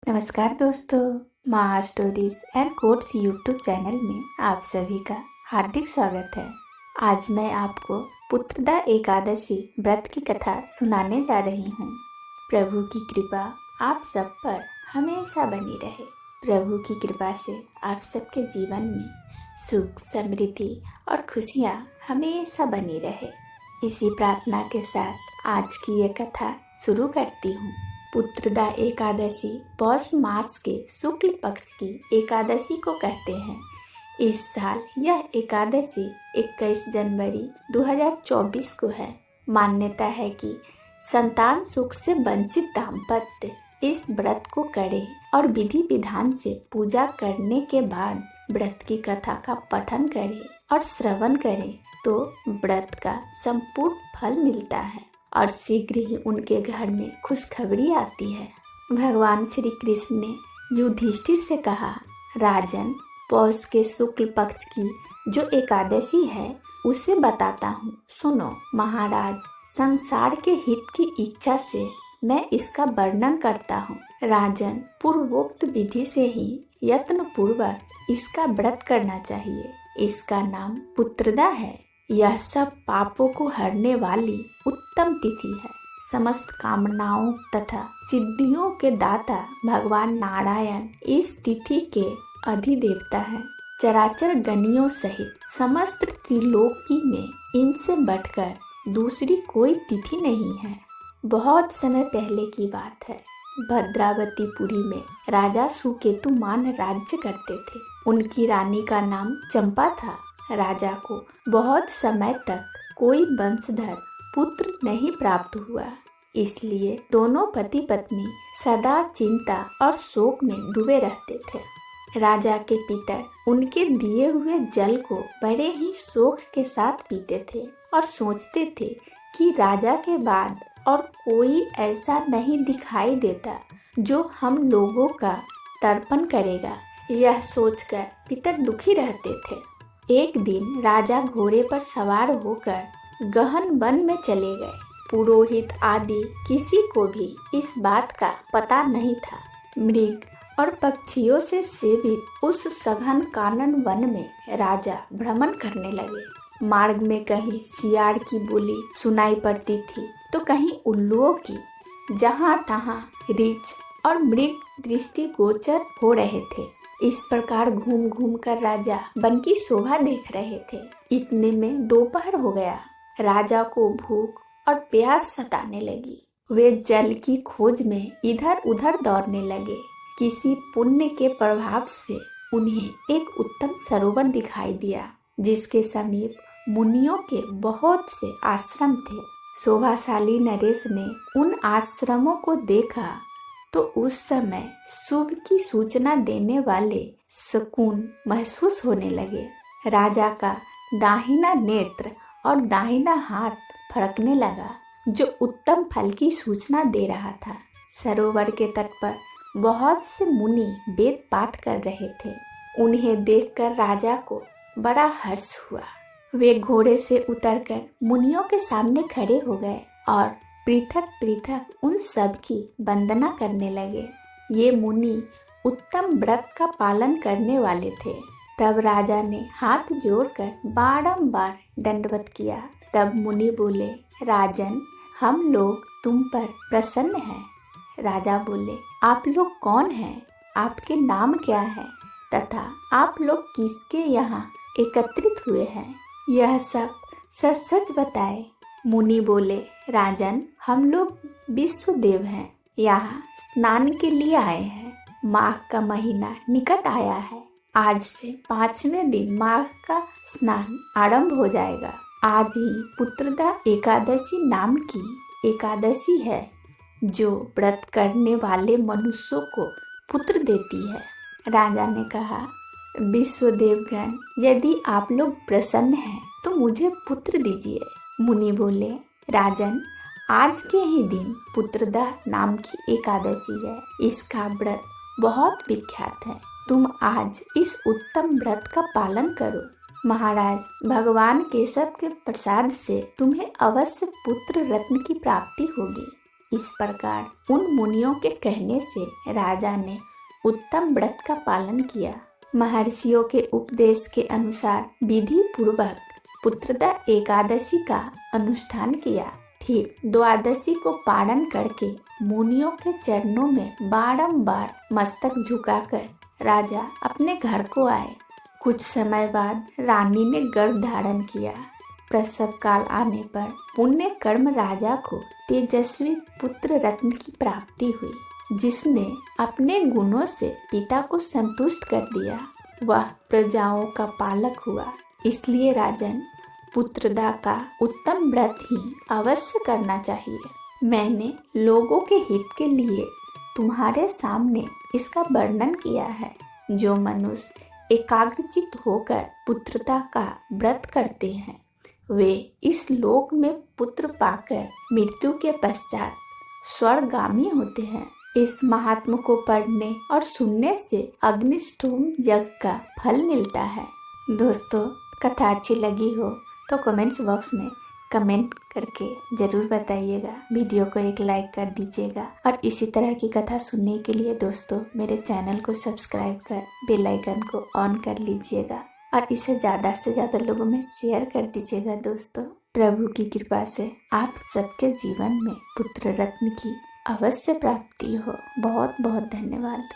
नमस्कार दोस्तों, माँ stories and quotes YouTube channel में आप सभी का हार्दिक स्वागत है। आज मैं आपको पुत्रदा एकादशी व्रत की कथा सुनाने जा रही हूँ। प्रभु की कृपा आप सब पर हमेशा बनी रहे। प्रभु की कृपा से आप सबके जीवन में सुख, समृद्धि और खुशियाँ हमेशा बनी रहे। इसी प्रार्थना के साथ आज की ये कथा शुरू करती हूँ। पुत्रदा एकादशी पौष मास के शुक्ल पक्ष की एकादशी को कहते हैं। इस साल यह एकादशी 21 जनवरी 2024 को है। मान्यता है कि संतान सुख से वंचित दाम्पत्य इस व्रत को करे और विधि विधान से पूजा करने के बाद व्रत की कथा का पठन करे और श्रवण करे तो व्रत का संपूर्ण फल मिलता है और शीघ्र ही उनके घर में खुशखबरी आती है। भगवान श्री कृष्ण ने युधिष्ठिर से कहा, राजन, पौष के शुक्ल पक्ष की जो एकादशी है उसे बताता हूँ, सुनो। महाराज, संसार के हित की इच्छा से मैं इसका वर्णन करता हूँ। राजन, पूर्वोक्त विधि से ही यत्न पूर्वक इसका व्रत करना चाहिए। इसका नाम पुत्रदा है। यह सब पापों को हरने वाली उत्तम तिथि है। समस्त कामनाओं तथा सिद्धियों के दाता भगवान नारायण इस तिथि के अधिदेवता हैं। चराचर गणियों सहित समस्त त्रिलोकी में इनसे बढ़कर दूसरी कोई तिथि नहीं है। बहुत समय पहले की बात है। भद्रावतीपुरी में राजा सुकेतुमान राज्य करते थे। उनकी रानी का नाम चंपा था। राजा को बहुत समय तक कोई वंशधर पुत्र नहीं प्राप्त हुआ, इसलिए दोनों पति पत्नी सदा चिंता और शोक में डूबे रहते थे। राजा के पिता उनके दिए हुए जल को बड़े ही शोक के साथ पीते थे और सोचते थे कि राजा के बाद और कोई ऐसा नहीं दिखाई देता जो हम लोगों का तर्पण करेगा। यह सोचकर पिता दुखी रहते थे। एक दिन राजा घोड़े पर सवार होकर गहन वन में चले गए। पुरोहित आदि किसी को भी इस बात का पता नहीं था। मृग और पक्षियों से सेवित उस सघन कानन वन में राजा भ्रमण करने लगे। मार्ग में कहीं सियार की बोली सुनाई पड़ती थी तो कहीं उल्लुओं की। जहाँ तहाँ रीछ और मृग दृष्टिगोचर हो रहे थे। इस प्रकार घूम घूम कर राजा वन की शोभा देख रहे थे। इतने में दोपहर हो गया। राजा को भूख और प्यास सताने लगी। वे जल की खोज में इधर उधर दौड़ने लगे। किसी पुण्य के प्रभाव से उन्हें एक उत्तम सरोवर दिखाई दिया, जिसके समीप मुनियों के बहुत से आश्रम थे। शोभाशाली नरेश ने उन आश्रमों को देखा तो उस समय शुभ की सूचना देने वाले सुकून महसूस होने लगे। राजा का दाहिना नेत्र और दाहिना हाथ फड़कने लगा, जो उत्तम फल की सूचना दे रहा था। सरोवर के तट पर बहुत से मुनि वेद पाठ कर रहे थे। उन्हें देखकर राजा को बड़ा हर्ष हुआ। वे घोड़े से उतरकर मुनियों के सामने खड़े हो गए और पृथक पृथक उन सब की वंदना करने लगे। ये मुनि उत्तम व्रत का पालन करने वाले थे। तब राजा ने हाथ जोड़कर बारंबार दंडवत किया। तब मुनि बोले, राजन, हम लोग तुम पर प्रसन्न हैं। राजा बोले, आप लोग कौन हैं? आपके नाम क्या है तथा आप लोग किसके यहाँ एकत्रित हुए हैं? यह सब सच सच बताए। मुनि बोले, राजन, हम लोग विश्वदेव हैं। यहाँ स्नान के लिए आए हैं। माघ का महीना निकट आया है। आज से 5वें दिन माघ का स्नान आरंभ हो जाएगा। आज ही पुत्रदा एकादशी नाम की एकादशी है, जो व्रत करने वाले मनुष्यों को पुत्र देती है। राजा ने कहा, विश्वदेवगण, यदि आप लोग प्रसन्न हैं तो मुझे पुत्र दीजिए। मुनि बोले, राजन, आज के ही दिन पुत्रदा नाम की एकादशी है। इसका व्रत बहुत विख्यात है। तुम आज इस उत्तम व्रत का पालन करो। महाराज, भगवान केशव के प्रसाद से तुम्हें अवश्य पुत्र रत्न की प्राप्ति होगी। इस प्रकार उन मुनियों के कहने से राजा ने उत्तम व्रत का पालन किया। महर्षियों के उपदेश के अनुसार विधि पूर्वक पुत्रदा एकादशी का अनुष्ठान किया। फिर द्वादशी को पारण करके मुनियों के चरणों में बारंबार मस्तक झुकाकर राजा अपने घर को आए। कुछ समय बाद रानी ने गर्भ धारण किया। प्रसव काल आने पर पुण्य कर्म राजा को तेजस्वी पुत्र रत्न की प्राप्ति हुई, जिसने अपने गुणों से पिता को संतुष्ट कर दिया। वह प्रजाओं का पालक हुआ। इसलिए राजन, पुत्रदा का उत्तम व्रत ही अवश्य करना चाहिए। मैंने लोगों के हित के लिए तुम्हारे सामने इसका वर्णन किया है। जो मनुष्य एकाग्रचित होकर पुत्रदा का व्रत करते हैं, वे इस लोक में पुत्र पाकर मृत्यु के पश्चात स्वर्गगामी होते हैं। इस महात्म को पढ़ने और सुनने से अग्निष्टोम यज्ञ का फल मिलता है। दोस्तों, कथा अच्छी लगी हो तो कमेंट्स बॉक्स में कमेंट करके ज़रूर बताइएगा। वीडियो को एक लाइक कर दीजिएगा और इसी तरह की कथा सुनने के लिए दोस्तों मेरे चैनल को सब्सक्राइब कर बेल आइकन को ऑन कर लीजिएगा और इसे ज़्यादा से ज़्यादा लोगों में शेयर कर दीजिएगा। दोस्तों, प्रभु की कृपा से आप सबके जीवन में पुत्र रत्न की अवश्य प्राप्ति हो। बहुत बहुत धन्यवाद।